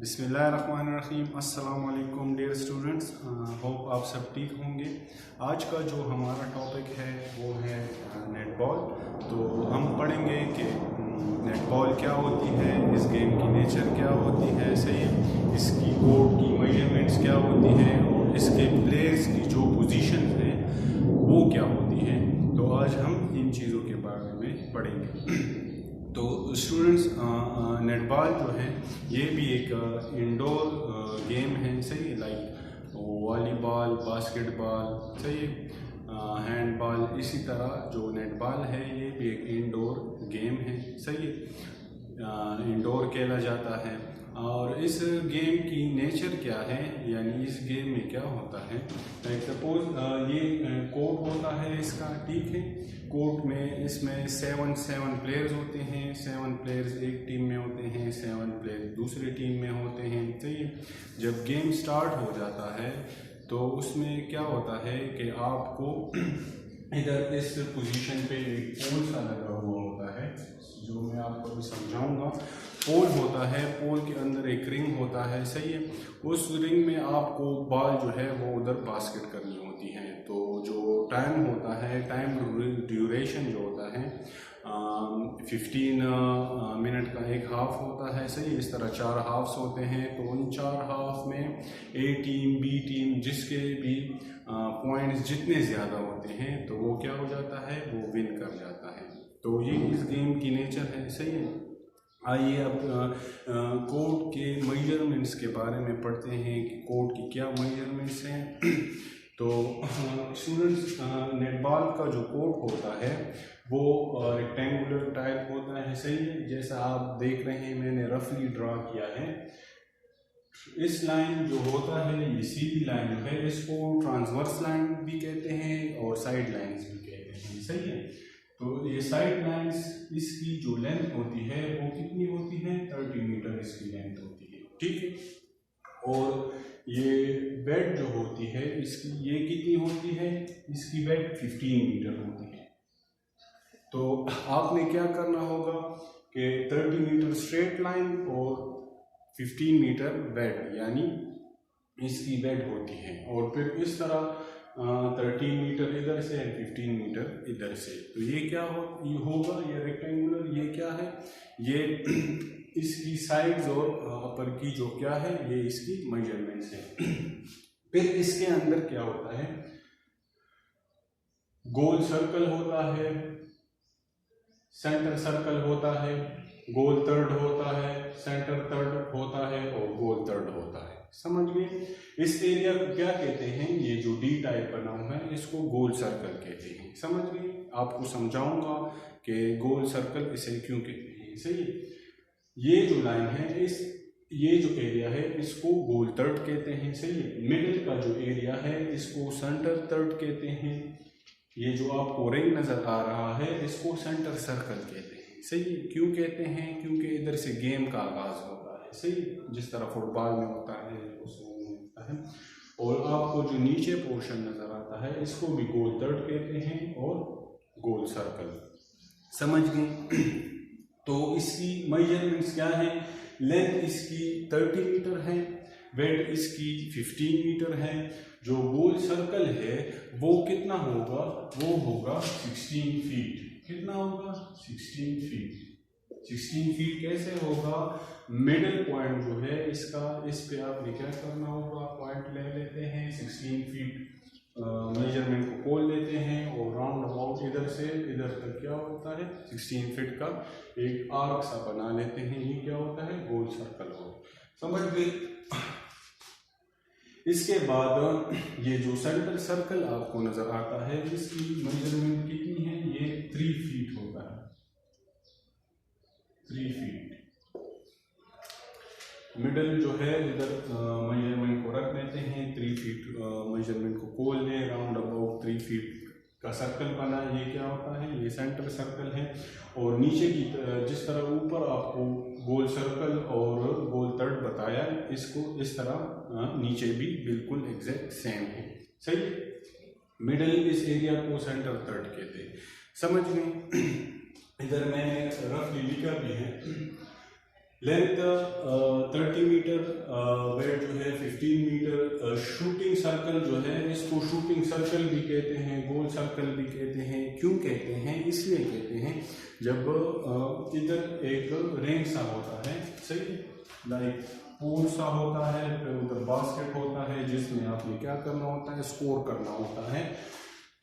बिस्मिल्लाहिर्रहमानिर्रहीम। अस्सलाम वालेकुम डियर स्टूडेंट्स, होप आप सब ठीक होंगे। आज का जो हमारा टॉपिक है वो है नेटबॉल। तो हम पढ़ेंगे कि नेटबॉल क्या होती है, इस गेम की नेचर क्या होती है, सही है, इसकी कोर्ट की मेजरमेंट्स क्या होती है और इसके प्लेयर्स की जो पोजीशन है वो क्या होती है। तो आज हम इन चीज़ों के बारे में पढ़ेंगे। तो स्टूडेंट्स, नेटबॉल जो है ये भी एक इंडोर गेम है, सही है, लाइक वॉलीबॉल, बास्केटबॉल, सही है, हैंडबॉल। इसी तरह जो नेटबॉल है ये भी एक इंडोर गेम है, सही है, इंडोर खेला जाता है। और इस गेम की नेचर क्या है, यानी इस गेम में क्या होता है। लाइक सपोज ये कोर्ट होता है इसका, ठीक है। कोर्ट में इसमें 7 प्लेयर्स होते हैं। 7 प्लेयर्स एक टीम में होते हैं, 7 प्लेयर्स दूसरी टीम में होते हैं, सही है। जब गेम स्टार्ट हो जाता है तो उसमें क्या होता है कि आपको इधर इस पोजीशन पे एक पोल सा लगा हुआ होता है, जो मैं आपको अभी समझाऊंगा। पोल होता है, पोल के अंदर एक रिंग होता है, सही है। उस रिंग में आपको बॉल जो है वो उधर बास्केट करनी होती है। तो जो टाइम होता है, टाइम ड्यूरेशन जो होता है 15 मिनट का एक हाफ होता है, सही। इस तरह 4 हाफ्स होते हैं। तो उन 4 हाफ में ए टीम, बी टीम, जिसके भी पॉइंट्स जितने ज़्यादा होते हैं तो वो क्या हो जाता है, वो विन कर जाता है। तो ये इस गेम की नेचर है, सही है। आइए अब कोर्ट के मेजरमेंट्स के बारे में पढ़ते हैं कि कोर्ट की क्या मेजरमेंट्स हैं। तो स्टूडेंट्स, नेटबॉल का जो कोर्ट होता है वो रेक्टेंगुलर टाइप होता है, सही है। जैसा आप देख रहे हैं, मैंने रफली ड्रा किया है। इस लाइन जो होता है, ये सीधी लाइन जो है, इसको ट्रांसवर्स लाइन भी कहते हैं और साइड लाइन्स भी कहते हैं, सही है। तो ये साइड लाइन्स, इसकी जो लेंथ होती है वो कितनी होती है, 30 मीटर इसकी लेंथ होती है, ठीक है। और ये बेड जो होती है इसकी, ये कितनी होती है, इसकी बेड 15 मीटर होती है। तो आपने क्या करना होगा कि 30 मीटर स्ट्रेट लाइन और 15 मीटर बेड, यानी इसकी बेड होती है। और फिर इस तरह 13 मीटर इधर से एंड 15 मीटर इधर से। तो ये क्या होगा, ये रेक्टेंगुलर, ये क्या है, ये इसकी साइड्स और अपर की जो क्या है, ये इसकी मेजरमेंट्स है। फिर इसके अंदर क्या होता है, गोल सर्कल होता है, सेंटर सर्कल होता है, गोल थर्ड होता है, सेंटर थर्ड होता है और गोल थर्ड होता है, समझ गए। इस एरिया को क्या कहते हैं, ये जो डी टाइप बना हुआ है इसको गोल सर्कल कहते हैं, समझ गए। आपको समझाऊंगा कि गोल सर्कल इसे क्यों कहते हैं, सही है। ये जो लाइन है, ये जो एरिया है इसको गोल थर्ड कहते हैं, सही है। मिडिल का जो एरिया है इसको सेंटर थर्ड कहते हैं। ये जो आपको रिंग नजर आ रहा है इसको सेंटर सर्कल कहते हैं, सही। क्यों कहते हैं, क्योंकि इधर से गेम का आगाज होता है, सही, जिस तरह फुटबॉल में होता है उसमें होता है। और आपको जो नीचे पोर्शन नजर आता है इसको भी गोल थर्ड कहते हैं और गोल सर्कल, समझ गए। तो इसकी मेजरमेंट्स क्या है, लेंथ इसकी 30 मीटर है, वेट इसकी 15 मीटर है। जो गोल सर्कल है वो कितना होगा, वो होगा 16 फीट। कितना होगा, 16 फीट। 16 फीट कैसे होगा, मिडिल पॉइंट जो है इसका, इस पे आपने क्या करना होगा, पॉइंट ले लेते हैं, 16 फीट मेजरमेंट को खोल लेते हैं और राउंड अबाउट इधर से इधर तक क्या होता है, 16 फीट का एक आर्क सा बना लेते हैं। ये क्या होता है, गोल सर्कल हो, समझ गए। इसके बाद ये जो सेंटर सर्कल आपको नजर आता है इसकी मेजरमेंट कितनी है, ये 3 फीट होता है, 3 फीट। मिडल जो है इधर मेजरमेंट को रख देते हैं, 3 फीट मेजरमेंट को खोल लें, राउंड अबाउट 3 फीट का सर्कल बना। ये क्या होता है, ये सेंटर सर्कल है। और नीचे की जिस तरह ऊपर आपको गोल सर्कल और गोल थर्ड बताया, इसको इस तरह नीचे भी बिल्कुल एग्जैक्ट सेम है, सही। मिडिल इस एरिया को सेंटर थर्ड कहते हैं, समझ गए। इधर मैंने रफली लिखा भी है, लेंथ 30 मीटर, वेट जो है 15 मीटर। शूटिंग सर्कल जो है, इसको शूटिंग सर्कल भी कहते हैं, गोल सर्कल भी कहते हैं। क्यों कहते हैं? इसलिए कहते हैं जब इधर एक रिंग सा होता है, सही, लाइक पूल सा होता है, फिर उधर बास्केट होता है जिसमें आपने क्या करना होता है, स्कोर करना होता है।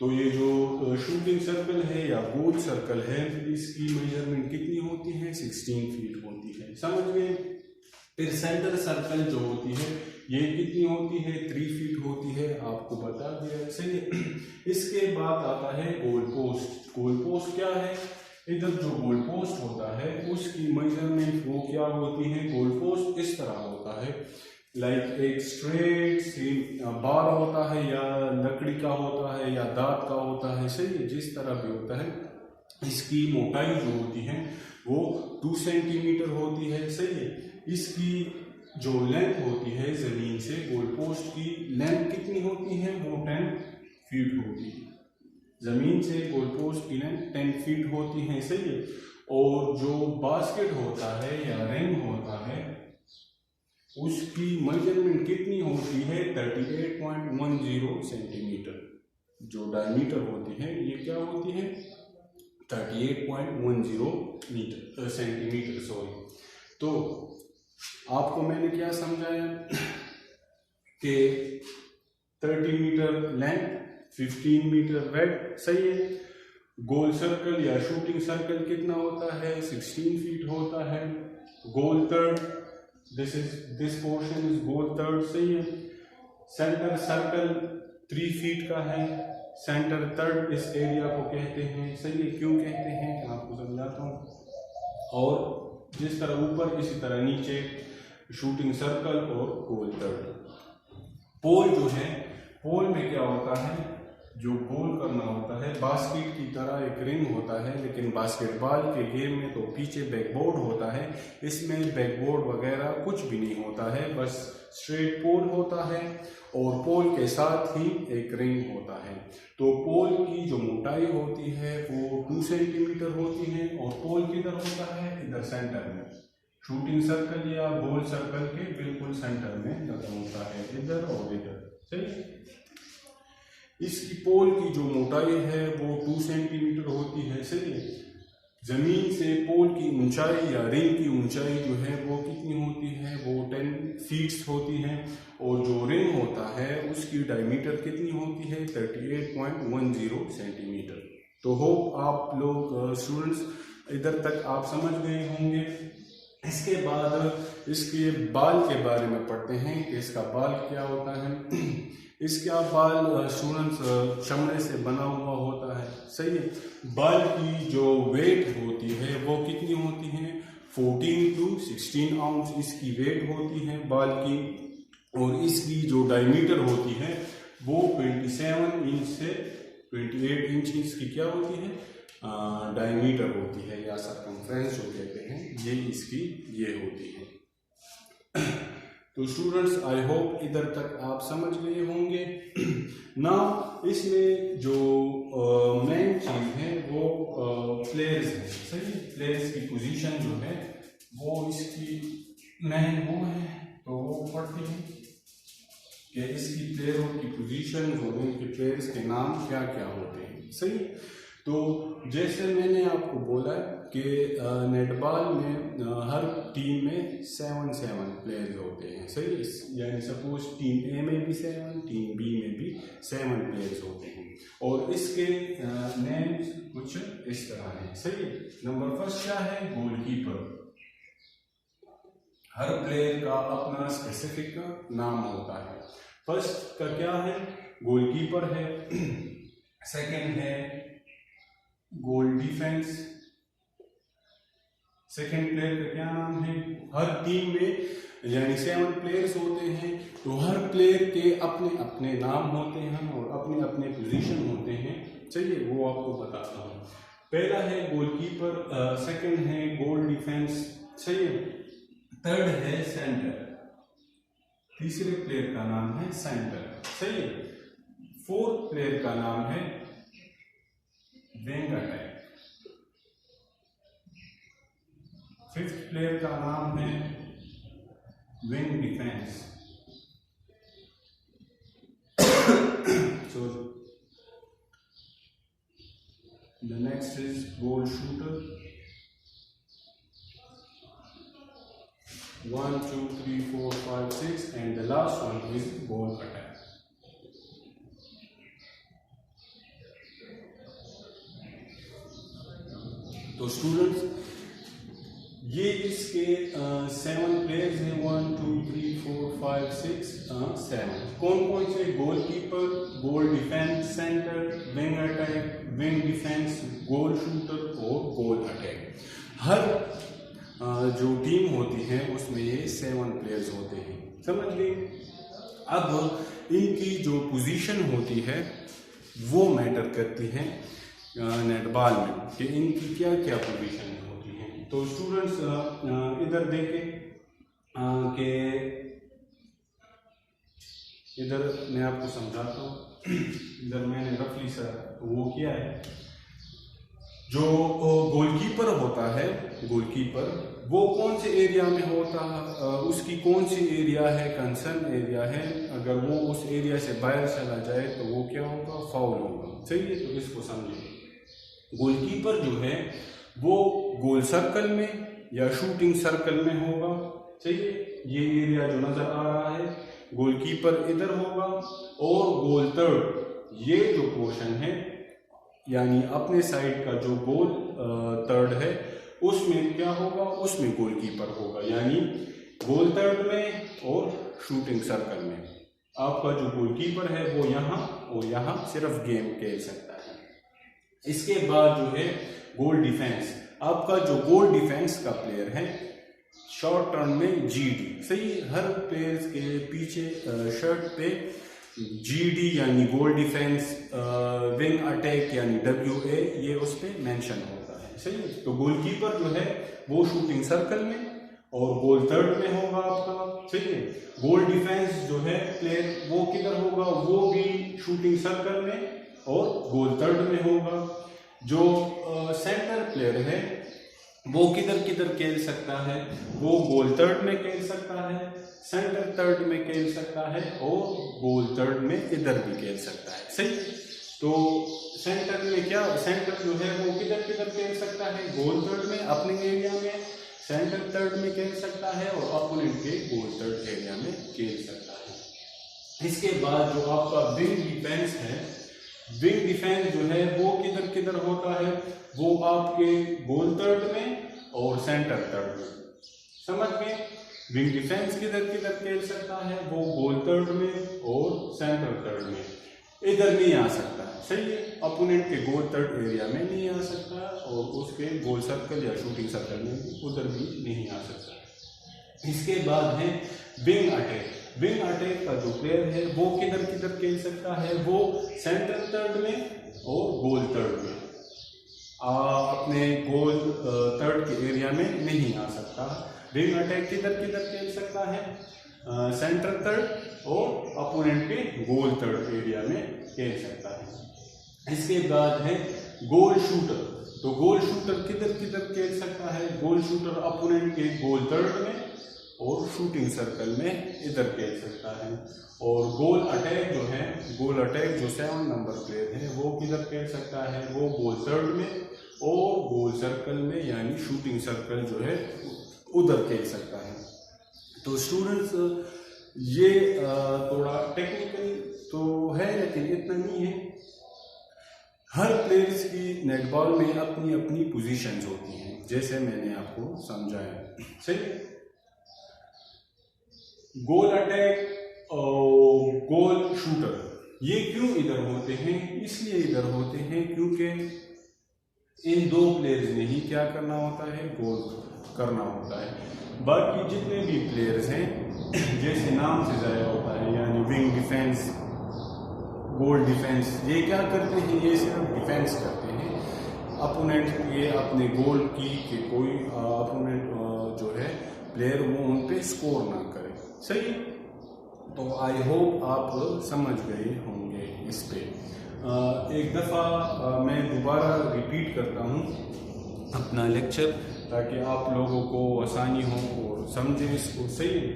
तो ये जो शूटिंग सर्कल है या गोल सर्कल है, इसकी मेजरमेंट कितनी होती है? 16 फीट होती है, समझ गए। फिर सेंटर सर्कल जो होती है ये कितनी होती है? 3 फीट होती है, आपको बता दिया, सही है। इसके बाद आता है गोल पोस्ट। गोल पोस्ट क्या है? इधर जो गोल पोस्ट होता है उसकी मेजरमेंट वो क्या होती है? गोल पोस्ट इस तरह होता है, लाइक एक स्ट्रेट सी बार होता है, या लकड़ी का होता है, या दांत का होता है, सही है, जिस तरह भी होता है। इसकी मोटाई जो होती है वो 2 सेंटीमीटर होती है, सही है। इसकी जो लेंथ होती है जमीन से गोल पोस्ट की लेंथ कितनी होती है? वो 10 फीट होती है। जमीन से गोल पोस्ट की लेंथ 10 फीट होती है, सही है। और जो बास्केट होता है या रिंग होता है उसकी मेजरमेंट कितनी होती है? 38.10 सेंटीमीटर। जो डायमीटर होती है ये क्या होती है? 38.10 सेंटीमीटर, सॉरी। तो आपको मैंने क्या समझाया कि 30 मीटर लेंथ, 15 मीटर वेट, सही है। गोल सर्कल या शूटिंग सर्कल कितना होता है? 16 फीट होता है। Goal third, this portion is goal third, सही है। सेंटर सर्कल 3 फीट का है। सेंटर थर्ड इस एरिया को कहते हैं, सही है। क्यों कहते हैं आपको समझाता हूँ। और जिस तरह ऊपर इसी तरह नीचे शूटिंग सर्कल और गोल थर्ड। पोल जो है, पोल में क्या होता है? जो गोल करना होता है, बास्केट की तरह एक रिंग होता है, लेकिन बास्केटबॉल के गेम में तो पीछे बैकबोर्ड होता है। इसमें बैकबोर्ड वगैरह कुछ भी नहीं होता है, बस स्ट्रेट पोल होता है और पोल के साथ ही एक रिंग होता है। तो पोल की जो मोटाई होती है वो 2 सेंटीमीटर होती है। और पोल किधर होता है? इधर सेंटर में, शूटिंग सर्कल या गोल सर्कल के बिल्कुल सेंटर में लगा होता है, इधर और इधर, सही। इसकी पोल की जो मोटाई है वो 2 सेंटीमीटर होती है, सही है। जमीन से पोल की ऊंचाई या रिंग की ऊंचाई जो है वो कितनी होती है? वो 10 फीट होती है। और जो रिंग होता है उसकी डायमीटर कितनी होती है? 38.10 सेंटीमीटर। तो होप आप लोग स्टूडेंट्स इधर तक आप समझ गए होंगे। इसके बाद इसके बाल के बारे में पढ़ते हैं कि इसका बाल क्या होता है। इसका बाल स्टूडेंट्स चमड़े से बना हुआ होता है, सही है। बाल की जो वेट होती है वो कितनी होती है? 14 to 16 आउंस इसकी वेट होती है बाल की। और इसकी जो डायमीटर होती है वो 27 इंच से 28 इंच इसकी क्या होती है? डायमीटर होती है, या सरकमफ्रेंस जो कहते हैं, ये इसकी ये होती है। तो स्टूडेंट्स आई होप इधर तक आप समझ गए होंगे ना। इसमें जो मेन चीज है वो प्लेयर्स है, सही। प्लेयर्स की पोजीशन जो है वो इसकी मेन वो है, तो वो पढ़ती है कि इसकी प्लेयरों की पोजीशन जो है, इनके प्लेयर्स के नाम क्या क्या होते हैं, सही। तो जैसे मैंने आपको बोला कि नेटबॉल में हर टीम में 7 प्लेयर्स होते हैं, सही। यानी सपोज टीम ए में भी 7, टीम बी में भी 7 प्लेयर्स होते हैं। और इसके नेम्स कुछ इस तरह हैं, सही। नंबर फर्स्ट क्या है? गोलकीपर। हर प्लेयर का अपना स्पेसिफिक नाम होता है। फर्स्ट का क्या है? गोलकीपर है। सेकंड है गोल डिफेंस। सेकंड प्लेयर का क्या नाम है? हर टीम में यानी 7 प्लेयर्स होते हैं, तो हर प्लेयर के अपने अपने नाम होते हैं और अपने अपने पोजीशन होते हैं, चलिए वो आपको बताता हूँ। पहला है गोलकीपर, सेकंड है गोल डिफेंस, सही है। थर्ड है सेंटर, तीसरे प्लेयर का नाम है सेंटर, सही है। फोर्थ प्लेयर का नाम है विंग अटैक। फिफ्थ प्लेयर का नाम है wing defence. Sorry, the next is goal shooter. 1 2 3 4 5 6 and the last one is goal attack. तो स्टूडेंट्स, ये इसके 7 प्लेयर्स हैं। 1 2 3 4 5 6 7। कौन कौन से? Goalkeeper, goal defence, centre, wing attack, wing defence, goal shooter और गोल अटैक। हर जो टीम होती है उसमें ये 7 प्लेयर्स होते हैं, समझ गए। अब इनकी जो पोजीशन होती है वो मैटर करती है नेटबॉल में, कि इनकी क्या क्या पोजीशन होती है। तो स्टूडेंट्स इधर देखें कि इधर मैं आपको समझाता हूँ। इधर मैंने रफली सा वो किया है। जो गोलकीपर होता है, गोलकीपर वो कौन से एरिया में होता है, उसकी कौन सी एरिया है, कंसर्न एरिया है। अगर वो उस एरिया से बाहर चला जाए तो वो क्या होगा? फाउल होगा। सही है, तो इसको समझिए। गोलकीपर जो है वो गोल सर्कल में या शूटिंग सर्कल में होगा। सही है, ये एरिया जो नजर आ रहा है, गोलकीपर इधर होगा और गोल थर्ड ये जो पोर्शन है, यानी अपने साइड का जो गोल थर्ड है उसमें क्या होगा? उसमें गोलकीपर होगा, यानी गोल थर्ड में और शूटिंग सर्कल में। आपका जो गोलकीपर है वो यहाँ और यहाँ सिर्फ गेम खेल सकता है। इसके बाद जो है गोल डिफेंस। आपका जो गोल डिफेंस का प्लेयर है शॉर्ट टर्न में जीडी। सही, हर प्लेयर के पीछे शर्ट पे जीडी यानी गोल डिफेंस, विंग अटैक यानी WA ये उस पे मेंशन होता है। सही, तो गोलकीपर जो है वो शूटिंग सर्कल में और गोल थर्ड में होगा आपका। सही है, गोल डिफेंस जो है प्लेयर वो किधर होगा? वो भी शूटिंग सर्कल में और गोल थर्ड में होगा। जो सेंटर प्लेयर है वो किधर किधर खेल सकता है? वो गोल थर्ड में खेल सकता है, सेंटर थर्ड में खेल सकता है और गोल थर्ड में इधर भी खेल सकता है। सही, तो सेंटर में क्या? सेंटर जो है वो किधर किधर खेल सकता है? गोल थर्ड में अपने एरिया में, सेंटर थर्ड में खेल सकता है और अपोनेंट के गोल थर्ड एरिया में खेल सकता है। इसके बाद जो आपका विंग डिफेंस है, विंग डिफेंस जो है वो किधर किधर होता है? वो आपके गोल थर्ड में और सेंटर थर्ड में। समझ गए? विंग डिफेंस किधर किधर खेल सकता है? वो गोल थर्ड में और सेंटर थर्ड में। इधर नहीं आ सकता। सही है, अपोनेंट के गोल थर्ड एरिया में नहीं आ सकता और उसके गोल सर्कल या शूटिंग सर्कल में उधर भी नहीं आ सकता। इसके बाद है विंग अटैक। विंग अटैक का जो प्लेयर है वो किधर किधर खेल सकता है? वो सेंटर थर्ड में और गोल थर्ड में। अपने गोल थर्ड के एरिया में नहीं आ सकता। विंग अटैक किधर किधर खेल सकता है? सेंटर थर्ड और अपोनेंट के गोल थर्ड एरिया में खेल सकता है। इसके बाद है गोल शूटर। तो गोल शूटर किधर किधर खेल सकता है? गोल शूटर अपोनेंट के गोल थर्ड में और शूटिंग सर्कल में इधर खेल सकता है। और गोल अटैक जो है, गोल अटैक जो 7 नंबर प्लेयर है वो किधर खेल सकता है? वो गोल थर्ड में और गोल सर्कल में यानी शूटिंग सर्कल जो है उधर खेल सकता है। तो स्टूडेंट्स, ये थोड़ा टेक्निकल तो है लेकिन इतना नहीं है। हर प्लेयर्स की नेटबॉल में अपनी अपनी पोजीशंस होती हैं, जैसे मैंने आपको समझाया। सही, गोल अटैक और गोल शूटर ये क्यों इधर होते हैं? इसलिए इधर होते हैं क्योंकि इन 2 प्लेयर्स में ही क्या करना होता है? गोल करना होता है। बाकी जितने भी प्लेयर्स हैं जैसे नाम से जाया होता है, यानी विंग डिफेंस, गोल डिफेंस, ये क्या करते हैं? ये सिर्फ डिफेंस करते हैं अपोनेंट ये अपने गोल की कि कोई अपोनेंट जो है प्लेयर वो उन पे स्कोर ना करे। सही, तो आई होप आप समझ गए होंगे इस पे। एक दफ़ा मैं दोबारा रिपीट करता हूँ अपना लेक्चर ताकि आप लोगों को आसानी हो और समझें इसको। सही है,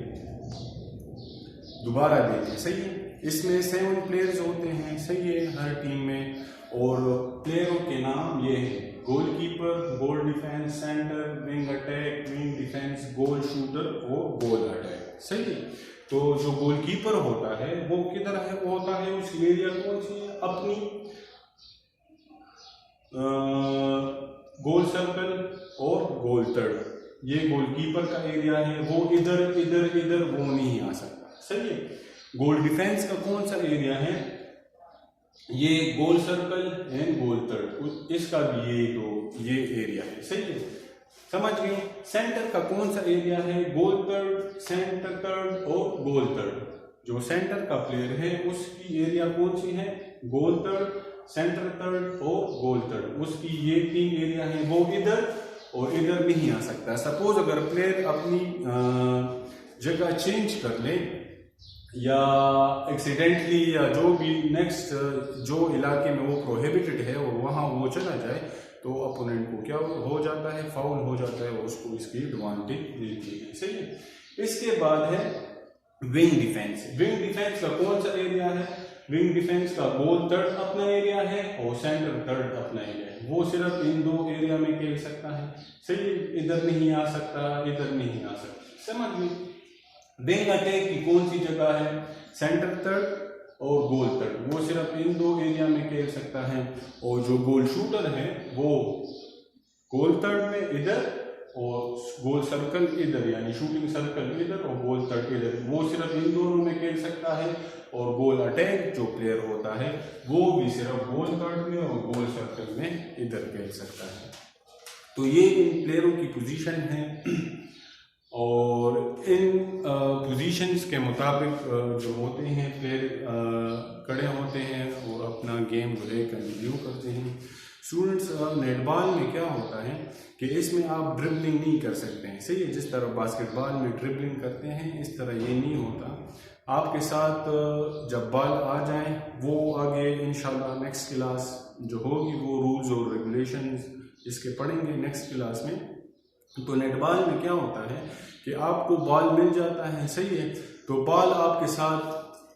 दोबारा देखें। सही है, इसमें 7 प्लेयर्स होते हैं। सही है, हर टीम में, और प्लेयरों के नाम ये है: goalkeeper, goal defence, centre, wing attack, wing defence, goal shooter और गोल अटैक। सही है, तो जो गोलकीपर होता है वो किधर है? वो होता है, उसकी एरिया कौन सी है? अपनी गोल सर्कल और गोल थर्ड, ये गोलकीपर का एरिया है। वो इधर इधर इधर वो नहीं आ सकता। सही है, गोल डिफेंस का कौन सा एरिया है? ये गोल सर्कल एंड गोल थर्ड, इसका भी ये एरिया है। सही है, समझ गए। सेंटर का कौन सा एरिया है? गोल थर्ड, सेंटर थर्ड और गोल थर्ड। जो सेंटर का प्लेयर है उसकी एरिया कौन सी है? गोल थर्ड, सेंटर थर्ड और गोल थर्ड। उसकी ये 3 एरिया है, वो इधर और इधर नहीं आ सकता। सपोज अगर प्लेयर अपनी जगह चेंज कर ले या एक्सीडेंटली या जो भी नेक्स्ट जो इलाके में वो प्रोहिबिटेड है और वहाँ वो चला जाए, तो अपोनेंट को क्या हो जाता है? फाउल हो जाता है, उसको इसकी एडवांटेज देती है। सही है, इसके बाद है विंग डिफेंस। विंग डिफेंस का कौन सा एरिया है? विंग डिफेंस का गोल थर्ड अपना एरिया है और सेंटर थर्ड अपना एरिया है। वो सिर्फ इन 2 एरिया में खेल सकता है। सही, इधर नहीं आ सकता, इधर नहीं आ सकता। समझ गए। विंग अटैक की कौन सी जगह है? सेंटर थर्ड और गोल थर्ड, वो सिर्फ इन 2 एरिया में खेल सकता है। और जो गोल शूटर है वो गोल थर्ड में इधर और गोल सर्कल इधर, यानी शूटिंग सर्कल इधर और गोल थर्ड इधर, वो सिर्फ इन दोनों में खेल सकता है। और गोल अटैक जो प्लेयर होता है वो भी सिर्फ गोल थर्ड में और गोल सर्कल में इधर खेल सकता है। तो ये इन प्लेयरों की पोजीशन है, और इन पोजीशंस के मुताबिक जो होते हैं प्लेयर खड़े होते हैं और अपना गेम जो है कंटिन्यू करते हैं। स्टूडेंट्स, नेटबॉल में क्या होता है कि इसमें आप ड्रिबलिंग नहीं कर सकते हैं। सही है, जिस तरह बास्केटबॉल में ड्रिबलिंग करते हैं इस तरह ये नहीं होता। आपके साथ जब बॉल आ जाए, वो आगे इंशाल्लाह नेक्स्ट क्लास जो होगी वो रूल्स और रेगुलेशंस इसके पढ़ेंगे नेक्स्ट क्लास में। तो नेटबॉल में क्या होता है कि आपको बॉल मिल जाता है। सही है, तो बॉल आपके साथ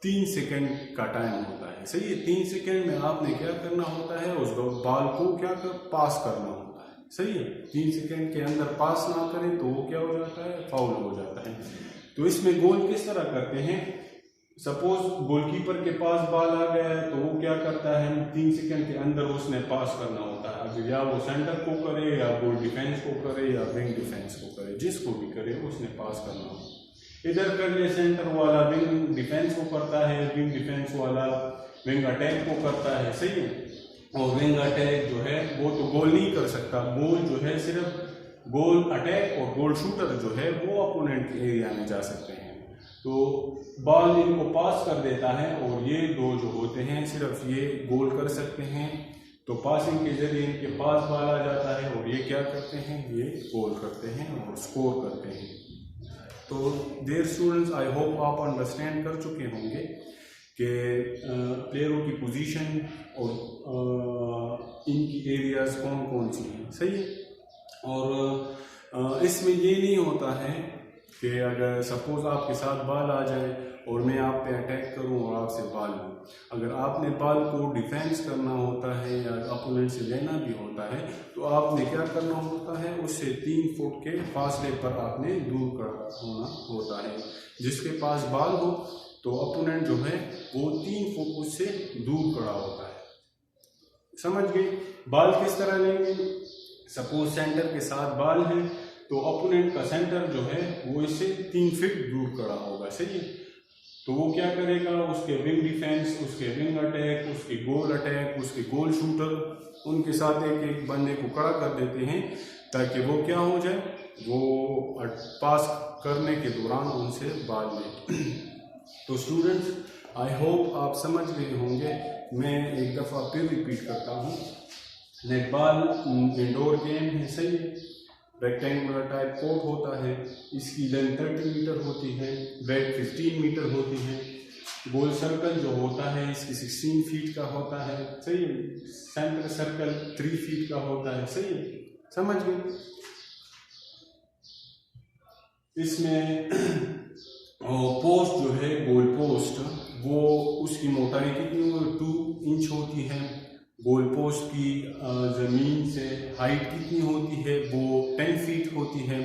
3 सेकंड का टाइम होता है। सही है, 3 सेकंड में आपने क्या करना होता है? उस बॉल को पास करना होता है। सही है, 3 सेकंड के अंदर पास ना करें तो वो क्या हो जाता है? फाउल हो जाता है। तो इसमें गोल किस तरह करते हैं? सपोज गोलकीपर के पास बॉल आ गया है तो वो क्या करता है? 3 सेकंड के अंदर उसने पास करना होता है। अगर या वो सेंटर को करे या गोल डिफेंस को करे या विंग डिफेंस को करे, जिसको भी करे उसने पास करना होता है। इधर कर ले, सेंटर वाला विंग डिफेंस को करता है, विंग डिफेंस वाला विंग अटैक को करता है। सही है, और विंग अटैक जो है वो तो गोल नहीं कर सकता। गोल जो है सिर्फ गोल अटैक और गोल शूटर जो है वो अपोनेंट एरिया में जा सकते हैं। तो बॉल इनको पास कर देता है और ये 2 जो होते हैं सिर्फ ये गोल कर सकते हैं। तो पासिंग के जरिए इनके पास बॉल आ जाता है और ये क्या करते हैं? ये गोल करते हैं और स्कोर करते हैं। तो देयर स्टूडेंट्स, आई होप आप अंडरस्टैंड कर चुके होंगे कि प्लेयरों की पोजीशन और इनकी एरियाज कौन कौन सी हैं। सही है, और इसमें ये नहीं होता है कि अगर सपोज आपके साथ बॉल आ जाए और मैं आप पे अटैक करूं और आपसे बॉल लूं, अगर आपने बॉल को डिफेंस करना होता है या अपोनेंट से लेना भी होता है तो आपने क्या करना होता है? उससे 3 फुट के फासले पर आपने दूर खड़ा होना होता है। जिसके पास बॉल हो तो अपोनेंट जो है वो 3 फुट उससे दूर खड़ा होता है। समझ गए? बॉल किस तरह लेंगे? सपोज सेंटर के साथ बॉल है तो अपोनेंट का सेंटर जो है वो इससे 3 फीट दूर खड़ा होगा। सही है, तो वो क्या करेगा? उसके विंग डिफेंस, उसके विंग अटैक, उसके गोल अटैक, उसके गोल शूटर, उनके साथ एक एक बंदे को खड़ा कर देते हैं ताकि वो क्या हो जाए? वो पास करने के दौरान उनसे बॉल ले। तो स्टूडेंट्स, आई होप आप समझ गए होंगे। मैं एक दफ़ा फिर रिपीट करता हूँ, नेटबॉल इंडोर गेम है। सही है, रेक्टेंगुलर टाइप कोर्ट होता है, इसकी लेंथ 30 मीटर होती है, ब्रेड 15 मीटर होती है। गोल सर्कल जो होता है इसकी 16 फीट का होता है। सही है, सेंटर सर्कल 3 फीट का होता है। सही है, समझ गए? इसमें पोस्ट जो है गोल पोस्ट, वो उसकी मोटाई कितनी 2 इंच होती है। गोल पोस्ट की ज़मीन से हाइट कितनी होती है, वो 10 फीट होती है।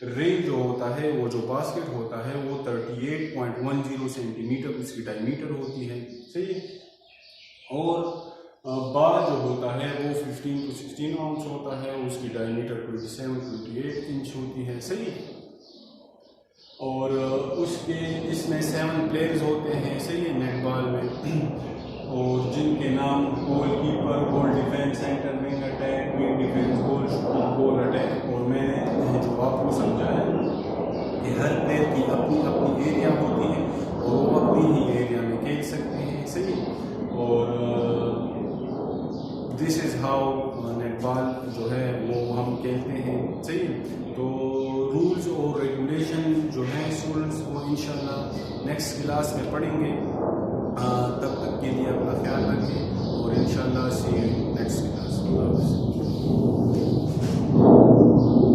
रेंज जो होता है, वो जो बास्केट होता है, वो 38.10 सेंटीमीटर उसकी डायमीटर होती है, सही है। और बार जो होता है वो 15 to 16 आउंस होता है, उसकी डायमीटर 27-28 इंच होती है, सही। और उसके इसमें 7 प्लेयर्स होते हैं, सही है, नेटबॉल में, और जिनके नाम goalkeeper, goal defence, centre wing attack, wing defence, goal attack. और मैंने जो आपको समझाया कि हर प्लेयर की अपनी अपनी एरिया होती है और वो अपनी ही एरिया में खेल सकते हैं, सही। और दिस इज़ हाउ नेटबॉल जो है वो हम खेलते हैं, सही। तो रूल्स और रेगुलेशन जो है स्टूडेंट्स वो इंशाल्लाह नेक्स्ट क्लास में पढ़ेंगे। तब तक के लिए अपना ख्याल रखें।